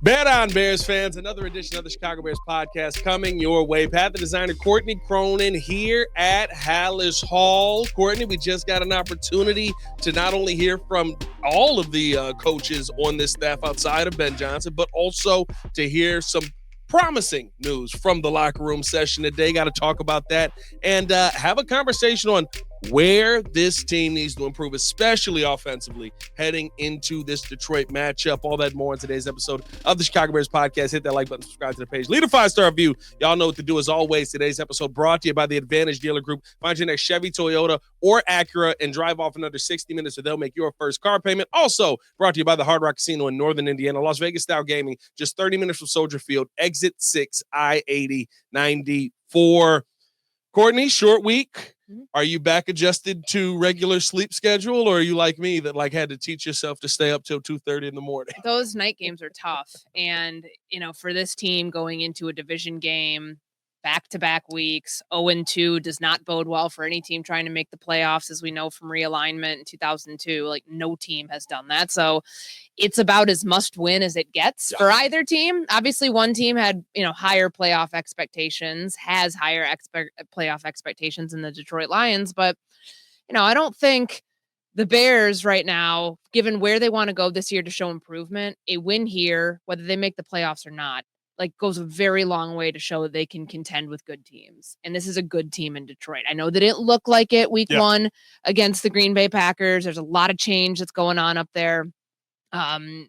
Bet on Bears fans, another edition of the Chicago Bears podcast coming your way. Pat, the designer, Courtney Cronin here at Hallis Hall. Courtney, we just got an opportunity to not only hear from all of the coaches on this staff outside of Ben Johnson, but also to hear some promising news from the locker room session today. Got to talk about that and have a conversation on where this team needs to improve, especially offensively, heading into this Detroit matchup. All that more in today's episode of the Chicago Bears podcast. Hit that like button, subscribe to the page, leave a 5-star review. Y'all know what to do as always. Today's episode brought to you by the Advantage Dealer Group. Find your next Chevy, Toyota, or Acura and drive off in under 60 minutes so they'll make your first car payment. Also brought to you by the Hard Rock Casino in Northern Indiana. Las Vegas style gaming, just 30 minutes from Soldier Field, exit 6, I-80, 94. Courtney, short week. Are you back adjusted to regular sleep schedule, or are you like me that had to teach yourself to stay up till 2:30 in the morning? Those night games are tough. And, for this team going into a division game, back-to-back weeks, 0-2 does not bode well for any team trying to make the playoffs, as we know from realignment in 2002. No team has done that. So it's about as must-win as it gets for either team. Obviously, one team had, higher playoff expectations, has higher playoff expectations in the Detroit Lions. But, I don't think the Bears right now, given where they want to go this year to show improvement, a win here, whether they make the playoffs or not, goes a very long way to show that they can contend with good teams. And this is a good team in Detroit. I know that it didn't look like it week one against the Green Bay Packers. There's a lot of change that's going on up there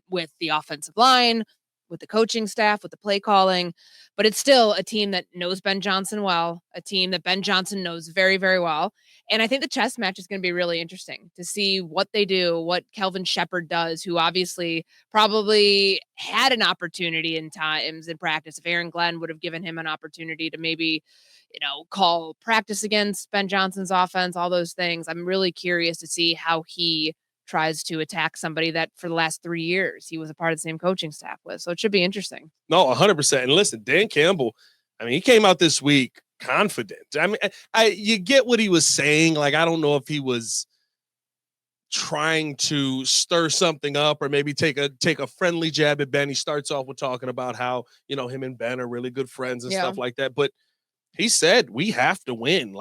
with the offensive line, with the coaching staff, with the play calling. But it's still a team that knows Ben Johnson well, a team that Ben Johnson knows very, very well. And I think the chess match is going to be really interesting to see what they do, what Kelvin Shepherd does, who obviously probably had an opportunity in times in practice. If Aaron Glenn would have given him an opportunity to maybe, call practice against Ben Johnson's offense, all those things. I'm really curious to see how he tries to attack somebody that for the last 3 years he was a part of the same coaching staff with. So it should be interesting. No, 100%. And listen, Dan Campbell, he came out this week confident. You get what he was saying. I don't know if he was trying to stir something up or maybe take a friendly jab at Ben. He starts off with talking about how, him and Ben are really good friends and stuff like that. But he said, we have to win.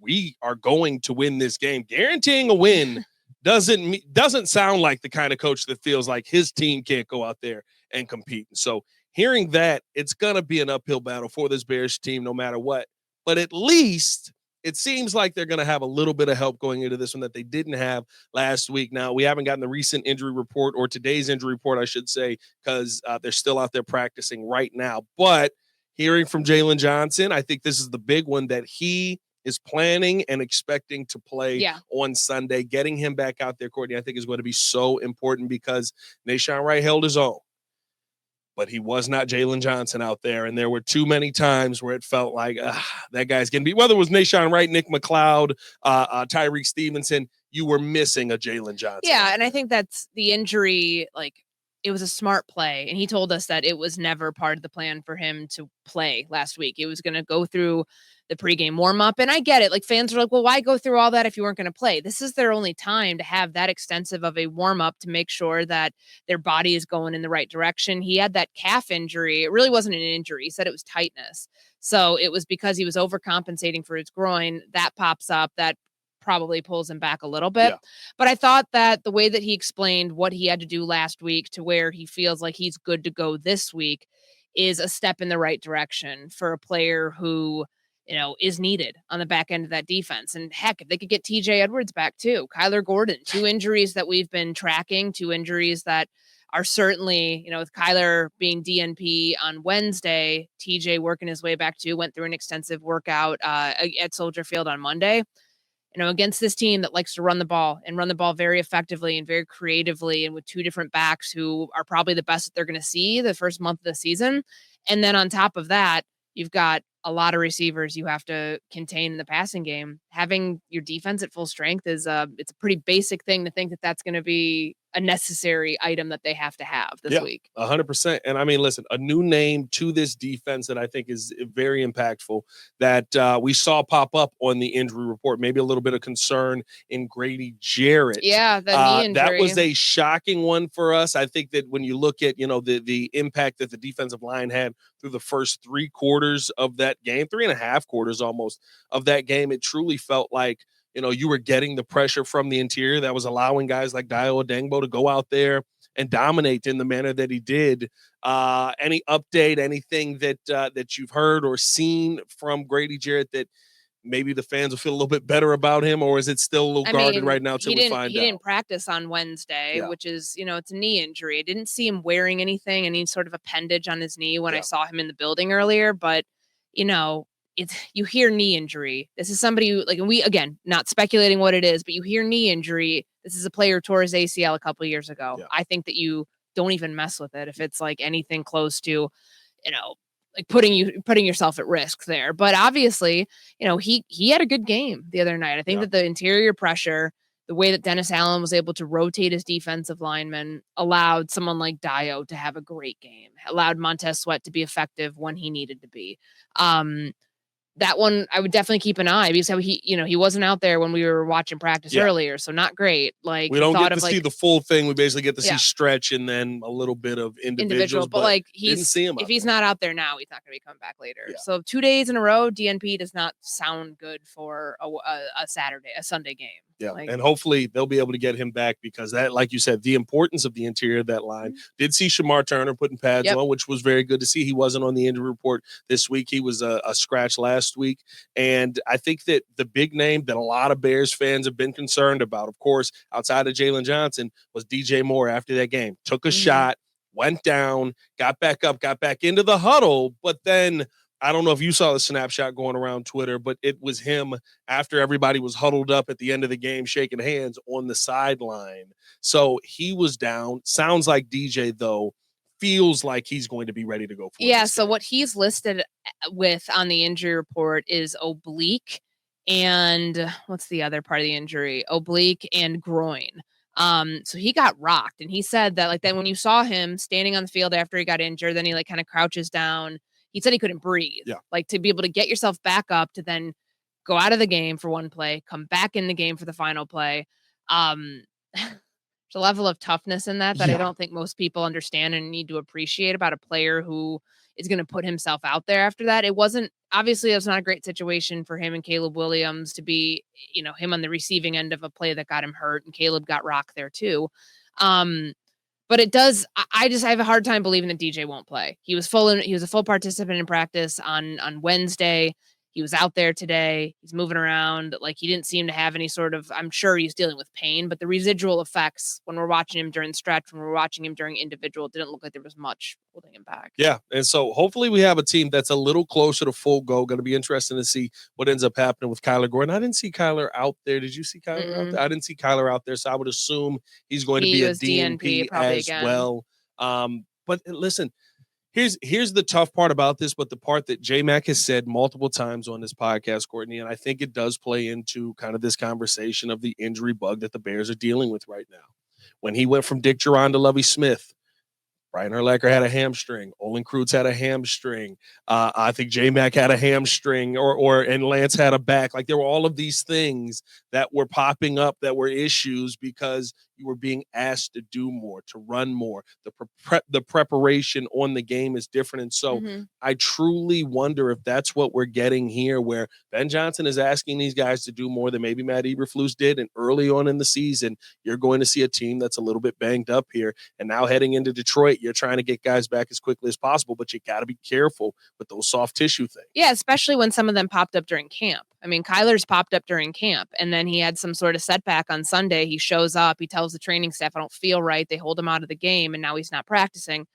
We are going to win this game. Guaranteeing a win doesn't sound like the kind of coach that feels like his team can't go out there and compete. And so hearing that, it's going to be an uphill battle for this Bears team no matter what. But at least it seems like they're going to have a little bit of help going into this one that they didn't have last week. Now, we haven't gotten the recent injury report, or today's injury report, I should say, because they're still out there practicing right now. But hearing from Jaylon Johnson, I think this is the big one that he is planning and expecting to play on Sunday. Getting him back out there, Courtney, I think is going to be so important because Nahshon Wright held his own, but he was not Jaylon Johnson out there. And there were too many times where it felt like that guy's going to be, whether it was Nahshon Wright, Nick McLeod, Tyreek Stevenson, you were missing a Jaylon Johnson. Yeah, and I think that's the injury, it was a smart play. And he told us that it was never part of the plan for him to play last week. It was going to go through the pregame warm-up. And I get it. Fans are well, why go through all that if you weren't going to play? This is their only time to have that extensive of a warm-up to make sure that their body is going in the right direction. He had that calf injury. It really wasn't an injury. He said it was tightness. So it was because he was overcompensating for his groin. That pops up. That probably pulls him back a little bit. Yeah. But I thought that the way that he explained what he had to do last week to where he feels like he's good to go this week is a step in the right direction for a player who, is needed on the back end of that defense. And heck, if they could get TJ Edwards back too, Kyler Gordon, 2 injuries that we've been tracking, 2 injuries that are certainly, with Kyler being DNP on Wednesday, TJ working his way back too, went through an extensive workout at Soldier Field on Monday. Against this team that likes to run the ball very effectively and very creatively, and with 2 different backs who are probably the best that they're going to see the first month of the season. And then on top of that, you've got a lot of receivers you have to contain in the passing game. Having your defense at full strength is it's a pretty basic thing to think that that's going to be a necessary item that they have to have this week. 100%. And I mean, listen, a new name to this defense that I think is very impactful that we saw pop up on the injury report, maybe a little bit of concern in Grady Jarrett. Yeah, the knee injury. That was a shocking one for us. I think that when you look at, the impact that the defensive line had through the first 3 quarters of that game, 3.5 quarters almost of that game, it truly felt like, you were getting the pressure from the interior that was allowing guys like Dio Odengbo to go out there and dominate in the manner that he did. Any update, anything that you've heard or seen from Grady Jarrett that maybe the fans will feel a little bit better about him, or is it still a little guarded right now till we find out? He didn't practice on Wednesday, which is, it's a knee injury. I didn't see him wearing anything, any sort of appendage on his knee when I saw him in the building earlier, but, you hear knee injury. This is somebody who, and we, again, not speculating what it is, but you hear knee injury. This is a player who tore his ACL a couple of years ago. I think that you don't even mess with it if it's like anything close to, putting yourself at risk there. But obviously, he had a good game the other night. I think that the interior pressure, the way that Dennis Allen was able to rotate his defensive linemen, allowed someone like Dio to have a great game, allowed Montez Sweat to be effective when he needed to be. That one I would definitely keep an eye because he wasn't out there when we were watching practice earlier, so not great. Like we don't get to see the full thing. We basically get to see stretch and then a little bit of individuals. But didn't see him if he's not out there now, he's not going to be coming back later. So 2 days in a row, DNP does not sound good for a Sunday game. Yeah, and hopefully they'll be able to get him back because that, like you said, the importance of the interior of that line. Did see Shamar Turner putting pads on, which was very good to see. He wasn't on the injury report this week. He was a scratch last week. And I think that the big name that a lot of Bears fans have been concerned about, of course, outside of Jaylon Johnson, was DJ Moore after that game. Took a shot, went down, got back up, got back into the huddle, but then I don't know if you saw the snapshot going around Twitter, but it was him after everybody was huddled up at the end of the game, shaking hands on the sideline. So he was down. Sounds like DJ, though, feels like he's going to be ready to go for it. So what he's listed with on the injury report is oblique and what's the other part of the injury? Oblique and groin. So he got rocked, and he said that then when you saw him standing on the field after he got injured, then he kind of crouches down. He said he couldn't breathe. To be able to get yourself back up to then go out of the game for one play, come back in the game for the final play. There's a level of toughness in that I don't think most people understand and need to appreciate about a player who is going to put himself out there after that. It was not a great situation for him and Caleb Williams to be, him on the receiving end of a play that got him hurt, and Caleb got rocked there too. But it does. I have a hard time believing that DJ won't play. He was a full participant in practice on Wednesday. He was out there today. He's moving around. He didn't seem to have any sort of. I'm sure he's dealing with pain, but the residual effects when we're watching him during stretch, when we're watching him during individual, didn't look like there was much holding him back. Yeah, and so hopefully we have a team that's a little closer to full go. Going to be interesting to see what ends up happening with Kyler Gordon. I didn't see Kyler out there. Did you see Kyler out there? I didn't see Kyler out there, so I would assume he's going to be a DNP as well. But listen. Here's the tough part about this, but the part that J-Mac has said multiple times on this podcast, Courtney, and I think it does play into kind of this conversation of the injury bug that the Bears are dealing with right now. When he went from Dick Duron to Lovie Smith, Brian Urlacher had a hamstring. Olin Kreutz had a hamstring. I think J-Mac had a hamstring, and Lance had a back. There were all of these things that were popping up that were issues because you were being asked to do more, to run more. The preparation on the game is different. And so I truly wonder if that's what we're getting here, where Ben Johnson is asking these guys to do more than maybe Matt Eberflus did. And early on in the season, you're going to see a team that's a little bit banged up here. And now heading into Detroit, you're trying to get guys back as quickly as possible, but you got to be careful with those soft tissue things. Yeah, especially when some of them popped up during camp. I mean, Kyler's popped up during camp, and then he had some sort of setback on Sunday. He shows up, he tells the training staff, I don't feel right. They hold him out of the game, and now he's not practicing.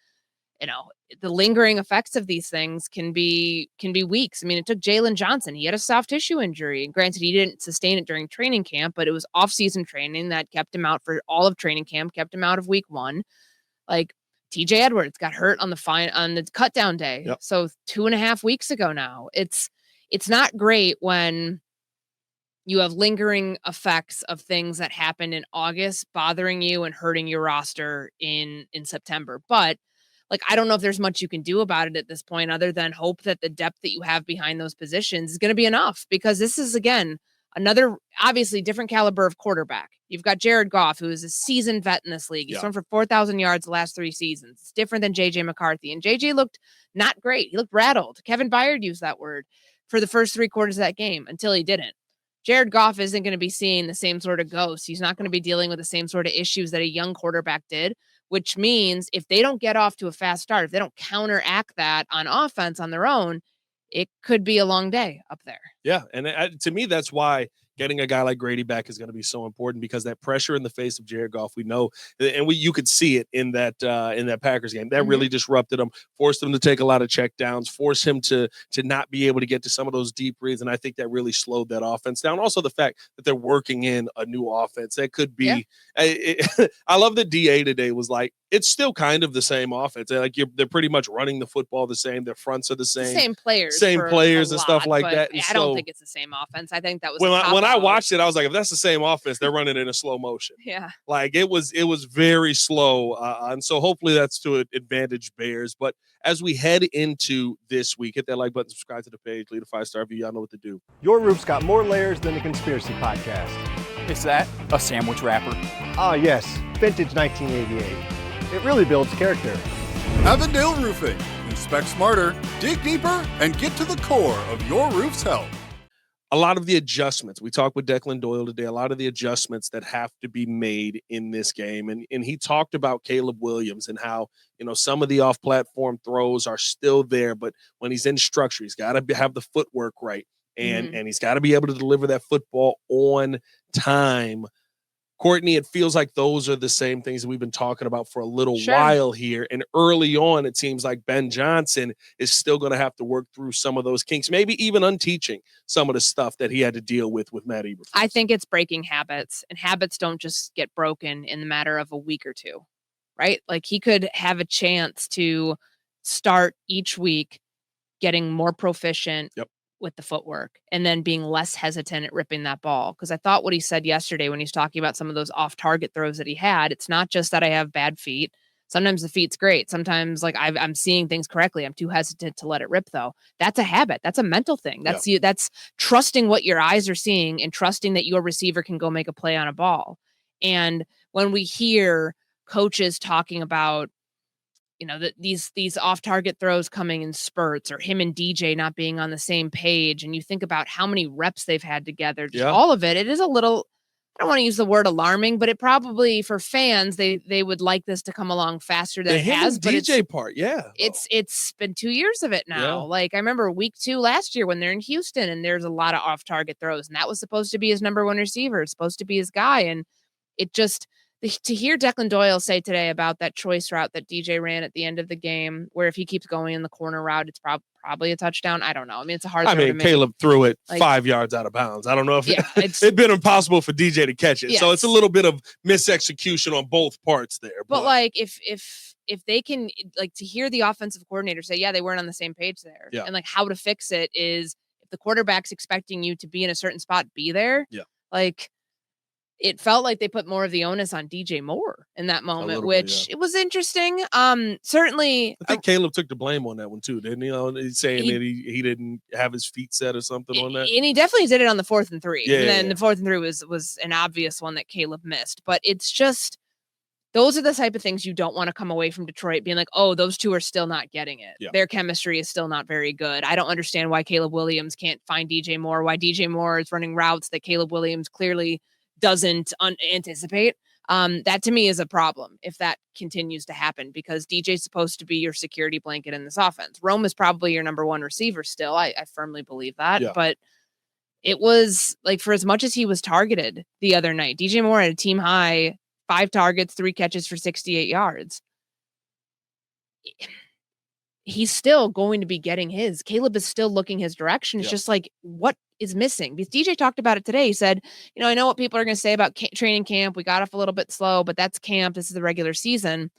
The lingering effects of these things can be weeks. I mean, it took Jaylon Johnson. He had a soft tissue injury. And granted, he didn't sustain it during training camp, but it was off-season training that kept him out for all of training camp, kept him out of week 1. TJ Edwards got hurt on the cut down day. Yep. So 2.5 weeks ago now. It's not great when you have lingering effects of things that happened in August bothering you and hurting your roster in September. But like, I don't know if there's much you can do about it at this point other than hope that the depth that you have behind those positions is going to be enough, because this is, again, another obviously different caliber of quarterback. You've got Jared Goff, who is a seasoned vet in this league. He's thrown for 4,000 yards the last 3 seasons. It's different than JJ McCarthy. And JJ looked not great. He looked rattled. Kevin Byard used that word for the first 3 quarters of that game until he didn't. Jared Goff isn't going to be seeing the same sort of ghosts. He's not going to be dealing with the same sort of issues that a young quarterback did, which means if they don't get off to a fast start, if they don't counteract that on offense on their own, it could be a long day up there. Yeah, and to me, that's why getting a guy like Grady back is going to be so important, because that pressure in the face of Jared Goff, we know, and you could see it in that Packers game. That really disrupted him, forced him to take a lot of check downs, forced him to not be able to get to some of those deep reads, and I think that really slowed that offense down. Also, the fact that they're working in a new offense, that could be. Yeah. I love that DA today was like, it's still kind of the same offense. They're pretty much running the football the same. Their fronts are the same. Same players and stuff like that. And I don't think it's the same offense. I think that was when I watched it, I was like, if that's the same offense, they're running it in slow motion. Yeah. Like it was very slow. And so hopefully that's to advantage Bears. But as we head into this week, hit that like button, subscribe to the page, leave a 5-star review. Y'all know what to do. Your roof's got more layers than the Conspiracy Podcast. Is that a sandwich wrapper? Ah, yes. Vintage 1988. It really builds character. Avondale Roofing. Inspect smarter, dig deeper, and get to the core of your roof's health. A lot of the adjustments, we talked with Declan Doyle today, a lot of the adjustments that have to be made in this game. And he talked about Caleb Williams and how, some of the off-platform throws are still there, but when he's in structure, he's got to have the footwork right. And he's got to be able to deliver that football on time. Courtney, it feels like those are the same things that we've been talking about for a little while here. And early on, it seems like Ben Johnson is still going to have to work through some of those kinks, maybe even unteaching some of the stuff that he had to deal with Matt Eberflus. I think it's breaking habits, and habits don't just get broken in the matter of a week or two, right? Like he could have a chance to start each week getting more proficient with the footwork and then being less hesitant at ripping that ball. Because I thought what he said yesterday when he's talking about some of those off-target throws that he had, it's not just that I have bad feet. Sometimes the feet's great. Sometimes I'm seeing things correctly. I'm too hesitant to let it rip though. That's a habit. That's a mental thing. That's you. That's trusting what your eyes are seeing and trusting that your receiver can go make a play on a ball. And when we hear coaches talking about, that these off-target throws coming in spurts, or him and DJ not being on the same page, and you think about how many reps they've had together, all of it is a little, I don't want to use the word alarming, but it probably, for fans, they would like this to come along faster than it has. But DJ part, it's been 2 years of it now. Yeah. Like I remember week 2 last year when they're in Houston and there's a lot of off-target throws, and that was supposed to be his number 1 receiver, supposed to be his guy, and it just. To hear Declan Doyle say today about that choice route that DJ ran at the end of the game, where if he keeps going in the corner route, it's probably a touchdown. I don't know. I mean, it's a hard throw to make. Caleb threw it 5 yards out of bounds. I don't know if it'd been impossible for DJ to catch it. Yes. So it's a little bit of misexecution on both parts there. But if they can, to hear the offensive coordinator say, they weren't on the same page there. Yeah. And how to fix it is, if the quarterback's expecting you to be in a certain spot, be there. Yeah. It felt like they put more of the onus on DJ Moore in that moment, which it was interesting. Certainly. I think Caleb took the blame on that one too, didn't he? He's saying that he didn't have his feet set or something on that. And he definitely did it on the 4th and 3. Yeah, and then the 4th and 3 was an obvious one that Caleb missed. But it's just, those are the type of things you don't want to come away from Detroit being like, oh, those two are still not getting it. Yeah. Their chemistry is still not very good. I don't understand why Caleb Williams can't find DJ Moore, why DJ Moore is running routes that Caleb Williams clearly doesn't anticipate. That to me is a problem if that continues to happen, because DJ's supposed to be your security blanket in this offense. Rome is probably your number 1 receiver still. I firmly believe that. Yeah. But it was for as much as he was targeted the other night, DJ Moore had a team high 5 targets, 3 catches for 68 yards. He's still going to be getting his. Caleb is still looking his direction. It's just what is missing? Because DJ talked about it today. He said, I know what people are going to say about training camp. We got off a little bit slow, but that's camp. This is the regular season.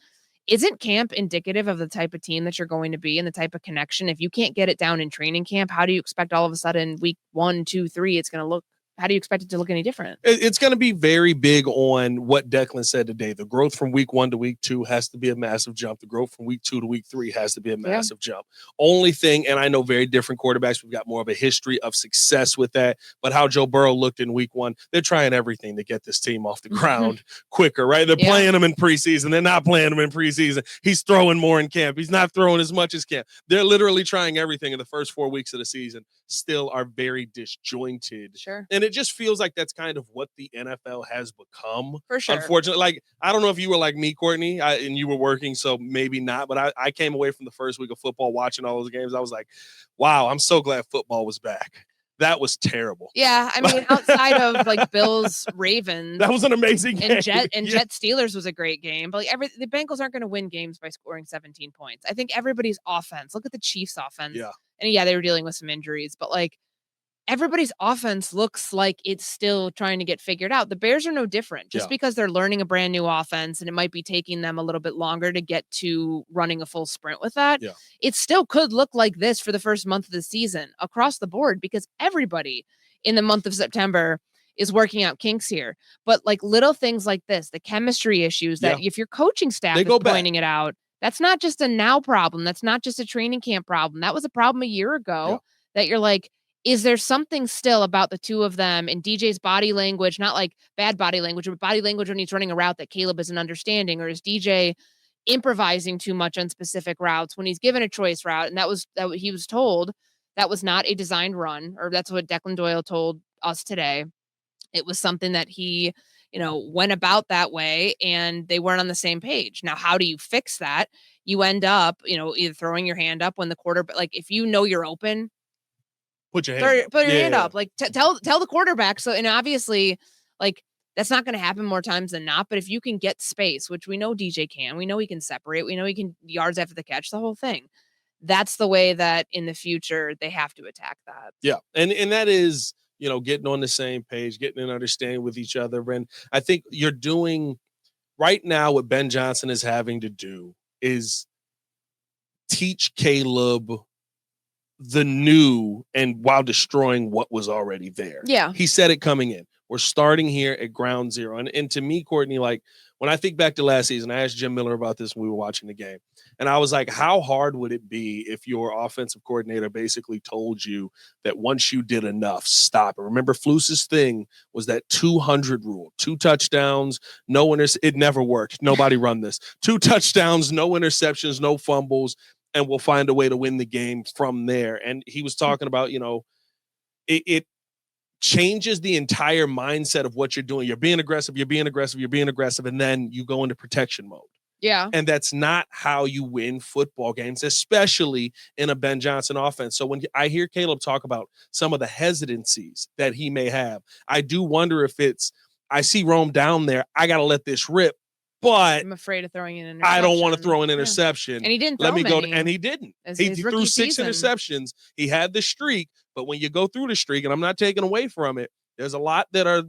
Isn't camp indicative of the type of team that you're going to be and the type of connection? If you can't get it down in training camp, how do you expect all of a sudden week 1, 2, 3, it's going to look how do you expect it to look any different? It's going to be very big on what Declan said today. The growth from week 1 to week 2 has to be a massive jump. The growth from week 2 to week 3 has to be a massive jump. Only thing, and I know very different quarterbacks, we've got more of a history of success with that, but how Joe Burrow looked in week 1, they're trying everything to get this team off the ground quicker, right? They're playing him in preseason. They're not playing him in preseason. He's throwing more in camp. He's not throwing as much as camp. They're literally trying everything in the first 4 weeks of the season, still are very disjointed. Sure. And it just feels like that's kind of what the NFL has become. For sure. Unfortunately, like, I don't know if you were like me, Courtney, and you were working, so maybe not, but I came away from the first week of football watching all those games. I was like, wow, I'm so glad football was back. That was terrible. Yeah, I mean, outside of like Bills, Ravens, that was an amazing game. Jet Steelers was a great game. But like the Bengals aren't going to win games by scoring 17 points. I think everybody's offense. Look at the Chiefs' offense. Yeah. And they were dealing with some injuries, but like everybody's offense looks like it's still trying to get figured out. The Bears are no different. Just because they're learning a brand new offense and it might be taking them a little bit longer to get to running a full sprint with that. It still could look like this for the first month of the season across the board, because everybody in the month of September is working out kinks here. But like little things like this, the chemistry issues that if your coaching staff is pointing it out, that's not just a now problem. That's not just a training camp problem. That was a problem a year ago that you're like, is there something still about the two of them and DJ's body language, not like bad body language, but body language when he's running a route that Caleb isn't understanding? Or is DJ improvising too much on specific routes when he's given a choice route? And that he was told that was not a designed run, or that's what Declan Doyle told us today. It was something that he, went about that way and they weren't on the same page. Now, how do you fix that? You end up, either throwing your hand up when the quarterback, like if you're open, put your hand up. Like tell the quarterback. So, and obviously, like that's not going to happen more times than not. But if you can get space, which we know DJ can, we know he can separate, we know he can yards after the catch, the whole thing. That's the way that in the future they have to attack that. Yeah, and that is getting on the same page, getting an understanding with each other. And I think you're doing right now what Ben Johnson is having to do is teach Caleb the new, and while destroying what was already there. Yeah. He said it coming in. We're starting here at ground zero. And to me, Courtney, like when I think back to last season, I asked Jim Miller about this when we were watching the game. And I was like, how hard would it be if your offensive coordinator basically told you that once you did enough, stop it? Remember, Fluce's thing was that 200 rule, 2 touchdowns, no it never worked. Nobody run this. 2 touchdowns, no interceptions, no fumbles, and we'll find a way to win the game from there. And he was talking about, it changes the entire mindset of what you're doing. You're being aggressive, and then you go into protection mode. Yeah. And that's not how you win football games, especially in a Ben Johnson offense. So when I hear Caleb talk about some of the hesitancies that he may have, I do wonder if I see Rome down there, I got to let this rip, but I'm afraid of throwing an interception. I don't want to throw an interception. And he didn't Let me go. many And he didn't. He threw 6 interceptions. He had the streak, but when you go through the streak, and I'm not taking away from it, there's a lot that are,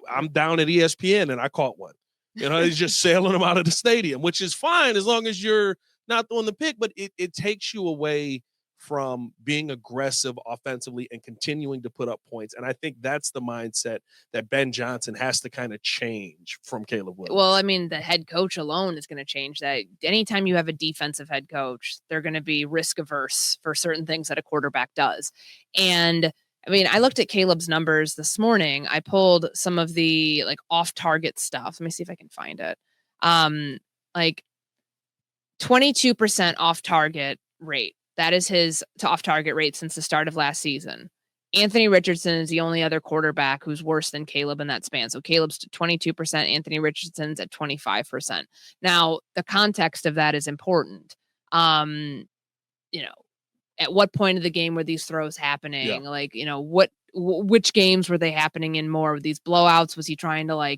I'm down at ESPN and I caught one. He's just sailing them out of the stadium, which is fine as long as you're not throwing the pick, but it takes you away from being aggressive offensively and continuing to put up points. And I think that's the mindset that Ben Johnson has to kind of change from Caleb Williams. Well, I mean, the head coach alone is going to change that. Anytime you have a defensive head coach, they're going to be risk averse for certain things that a quarterback does. And I mean, I looked at Caleb's numbers this morning. I pulled some of the like off target stuff. Let me see if I can find it. Like 22% off target rate. That is his off target rate since the start of last season. Anthony Richardson is the only other quarterback who's worse than Caleb in that span. So Caleb's 22%, Anthony Richardson's at 25%. Now, the context of that is important. At what point of the game were these throws happening? Yeah. Like, which games were they happening in more? Were these blowouts? Was he trying to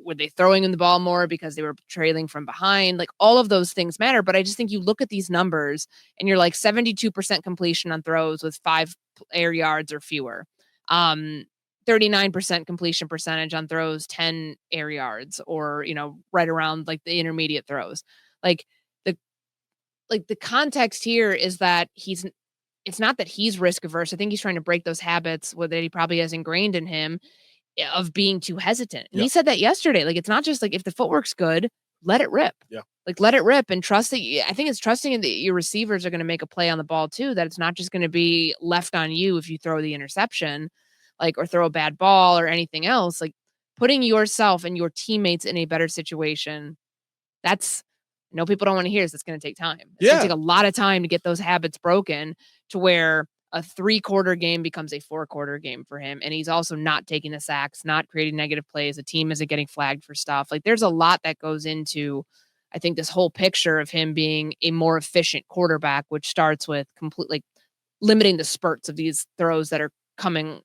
were they throwing him the ball more because they were trailing from behind? Like all of those things matter. But I just think you look at these numbers and you're like 72% completion on throws with 5 air yards or fewer. 39% completion percentage on throws, 10 air yards, or, right around like the intermediate throws. The context here is that he's it's not that he's risk averse. I think he's trying to break those habits that he probably has ingrained in him of being too hesitant. And he said that yesterday. Like, it's not just like if the footwork's good, let it rip. Yeah. Like, let it rip and trust that I think it's trusting that your receivers are going to make a play on the ball too, that it's not just going to be left on you if you throw the interception, like, or throw a bad ball or anything else. Like, putting yourself and your teammates in a better situation. That's, I know people don't want to hear this. It's going to take time. It's going to take a lot of time to get those habits broken to where a 3-quarter game becomes a 4-quarter game for him. And he's also not taking the sacks, not creating negative plays. The team isn't getting flagged for stuff. Like, there's a lot that goes into, I think, this whole picture of him being a more efficient quarterback, which starts with completely limiting the spurts of these throws that are coming,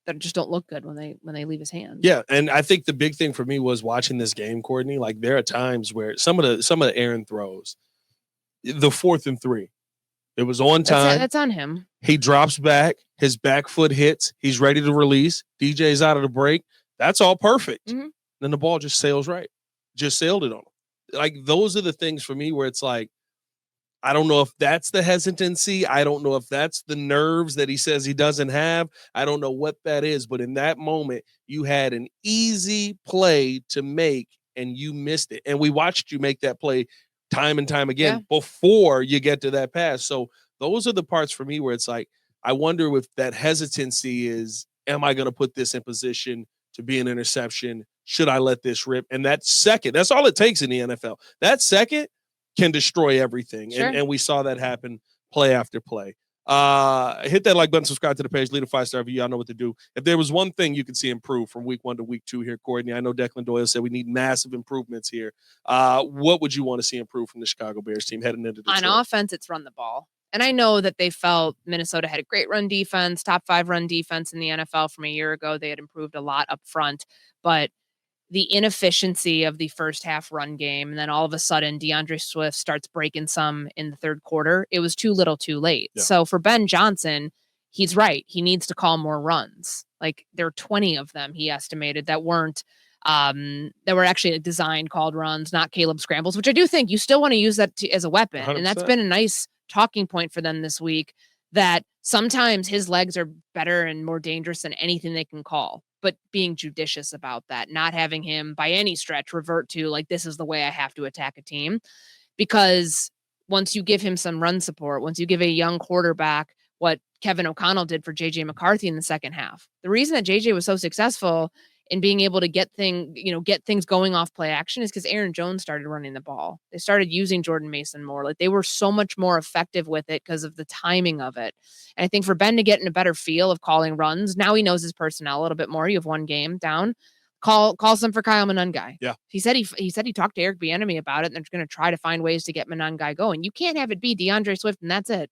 that just don't look good when they leave his hand. Yeah, and I think the big thing for me was watching this game, Courtney. Like, there are times where some of the Aaron throws, the 4th and 3, it was on time. That's on him. He drops back, his back foot hits, he's ready to release. DJ's out of the break. That's all perfect. Mm-hmm. Then the ball just sailed it on him. Like, those are the things for me where it's like, I don't know if that's the hesitancy. I don't know if that's the nerves that he says he doesn't have. I don't know what that is. But in that moment, you had an easy play to make and you missed it. And we watched you make that play time and time again before you get to that pass. So those are the parts for me where it's like, I wonder if that hesitancy is, am I going to put this in position to be an interception? Should I let this rip? And that second, that's all it takes in the NFL. That second can destroy everything. Sure. And we saw that happen play after play. Hit that like button, subscribe to the page, leave a 5-star review. Y'all know what to do. If there was one thing you could see improve from week 1 to week 2 here, Courtney, I know Declan Doyle said we need massive improvements here. What would you want to see improve from the Chicago Bears team heading into Detroit? On offense, it's run the ball. And I know that they felt Minnesota had a great run defense, top 5 run defense in the NFL from a year ago. They had improved a lot up front, but the inefficiency of the first half run game, and then all of a sudden DeAndre Swift starts breaking some in the 3rd quarter. It was too little too late. Yeah. So for Ben Johnson, he's right. He needs to call more runs. Like, there are 20 of them, he estimated, that were actually designed called runs, not Caleb scrambles, which I do think you still want to use that as a weapon. 100%. And that's been a nice talking point for them this week, that sometimes his legs are better and more dangerous than anything they can call, but being judicious about that, not having him by any stretch revert to like, this is the way I have to attack a team. Because once you give him some run support, once you give a young quarterback what Kevin O'Connell did for JJ McCarthy in the second half, the reason that JJ was so successful in being able to get things going off play action is because Aaron Jones started running the ball. They started using Jordan Mason more. Like, they were so much more effective with it because of the timing of it. And I think for Ben to get in a better feel of calling runs, now he knows his personnel a little bit more. You have one game down. Call some for Kyle Monangai. Yeah. He said he talked to Eric Bieniemy about it, and they're going to try to find ways to get Monangai going. You can't have it be DeAndre Swift and that's it.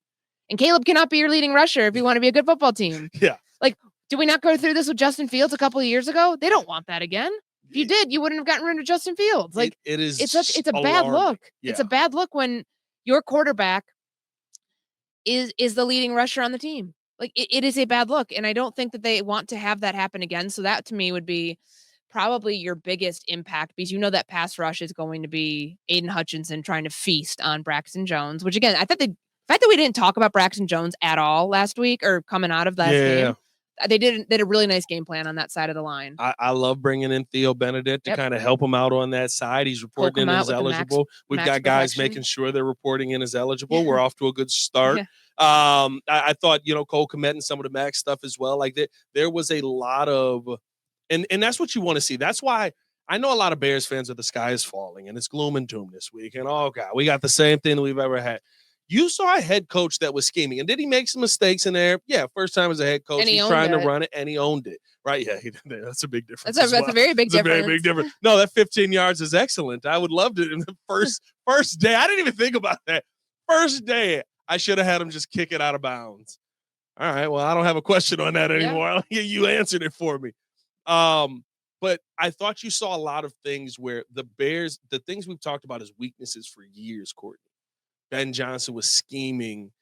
And Caleb cannot be your leading rusher if you want to be a good football team. Yeah. Like, did we not go through this with Justin Fields a couple of years ago? They don't want that again. If you did, you wouldn't have gotten rid of Justin Fields. Like, it's a bad look. Yeah. It's a bad look when your quarterback is the leading rusher on the team. Like, it is a bad look. And I don't think that they want to have that happen again. So that to me would be probably your biggest impact, because that pass rush is going to be Aiden Hutchinson trying to feast on Braxton Jones, which again, I thought the fact that we didn't talk about Braxton Jones at all last week or coming out of that game. They did a really nice game plan on that side of the line. I love bringing in Theo Benedict to kind of help him out on that side. He's reporting in as eligible. We've got guys making sure they're reporting in as eligible. We're off to a good start. Yeah. I thought, Cole Kmet and some of the max stuff as well. Like, there was a lot of, and that's what you want to see. That's why I know a lot of Bears fans are the sky is falling and it's gloom and doom this week. And oh God, we got the same thing that we've ever had. You saw a head coach that was scheming. And did he make some mistakes in there? Yeah, first time as a head coach. He's trying to run it, and he owned it. Right? Yeah, that's a big difference. That's a very big difference. A very big difference. No, that 15 yards is excellent. I would love to. In the first day, I didn't even think about that. First day, I should have had him just kick it out of bounds. All right, well, I don't have a question on that anymore. Yeah. You answered it for me. But I thought you saw a lot of things where the Bears, the things we've talked about as weaknesses for years, Courtney. Ben Johnson was scheming,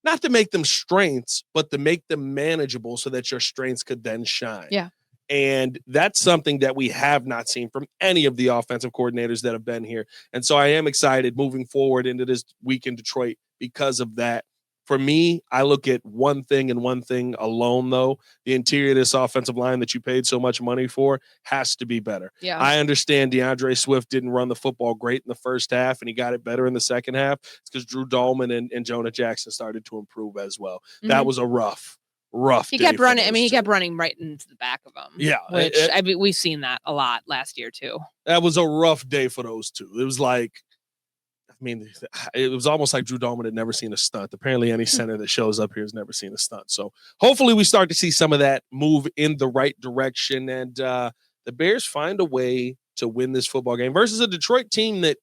not to make them strengths, but to make them manageable so that your strengths could then shine. Yeah. And that's something that we have not seen from any of the offensive coordinators that have been here. And so I am excited moving forward into this week in Detroit because of that. For me, I look at one thing and one thing alone, though. The interior of this offensive line that you paid so much money for has to be better. Yeah. I understand DeAndre Swift didn't run the football great in the first half, and he got it better in the second half. It's because Drew Dahlman and Jonah Jackson started to improve as well. Mm-hmm. That was a rough He kept running. I mean, he kept running right into the back of them. Yeah. Which, I mean, we've seen that a lot last year, too. That was a rough day for those two. It was like, I mean, it was almost like Drew Dahlman had never seen a stunt. Apparently, any center that shows up here has never seen a stunt. So hopefully we start to see some of that move in the right direction. And the Bears find a way to win this football game versus a Detroit team that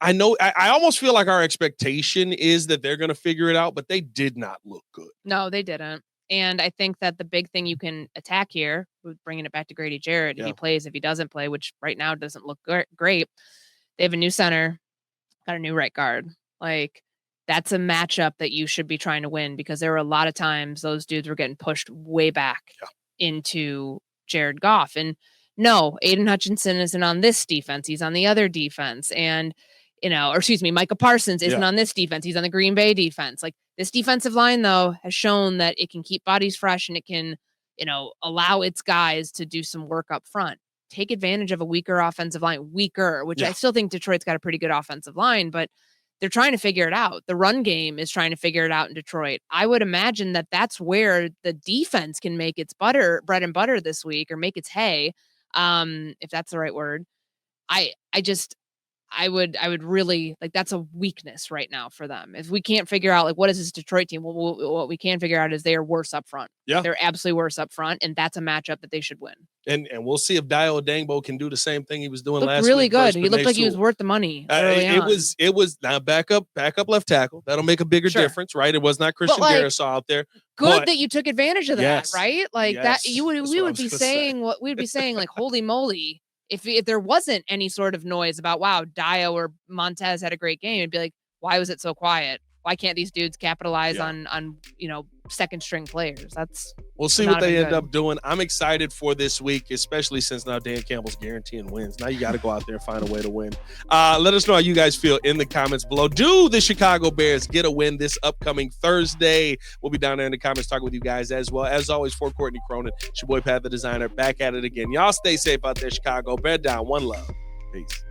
I know I almost feel like our expectation is that they're going to figure it out, but they did not look good. No, they didn't. And I think that the big thing you can attack here, bringing it back to Grady Jarrett, if he plays, if he doesn't play, which right now doesn't look great, they have a new center. Got a new right guard. Like, that's a matchup that you should be trying to win because there were a lot of times those dudes were getting pushed way back into Jared Goff. And no, Aiden Hutchinson isn't on this defense. He's on the other defense. And, Micah Parsons isn't on this defense. He's on the Green Bay defense. Like, this defensive line, though, has shown that it can keep bodies fresh and it can, allow its guys to do some work up front. Take advantage of a weaker offensive line, which I still think Detroit's got a pretty good offensive line, but they're trying to figure it out. The run game is trying to figure it out in Detroit. I would imagine that that's where the defense can make its bread and butter this week, or make its hay, if that's the right word. I would really, like, that's a weakness right now for them. If we can't figure out, like, what is this Detroit team? Well, what we can figure out is they are worse up front. Yeah. They're absolutely worse up front, and that's a matchup that they should win. And we'll see if Dio Dangbo can do the same thing he was doing last week. Really good. He looked like he was worth the money. It was now backup left tackle. That'll make a bigger difference, right? It was not Christian Darrisaw out there. Good that you took advantage of that, right? Like that we would be saying say. What we'd be saying, like, holy moly. If there wasn't any sort of noise about, wow, Dio or Montez had a great game, it'd be like, why was it so quiet? Why can't these dudes capitalize on second string players? We'll see what they end up doing. I'm excited for this week, especially since now Dan Campbell's guaranteeing wins. Now you got to go out there and find a way to win. Let us know how you guys feel in the comments below. Do the Chicago Bears get a win this upcoming Thursday? We'll be down there in the comments talking with you guys as well. As always, for Courtney Cronin, it's your boy Pat the Designer, back at it again. Y'all stay safe out there, Chicago. Bear down. One love. Peace.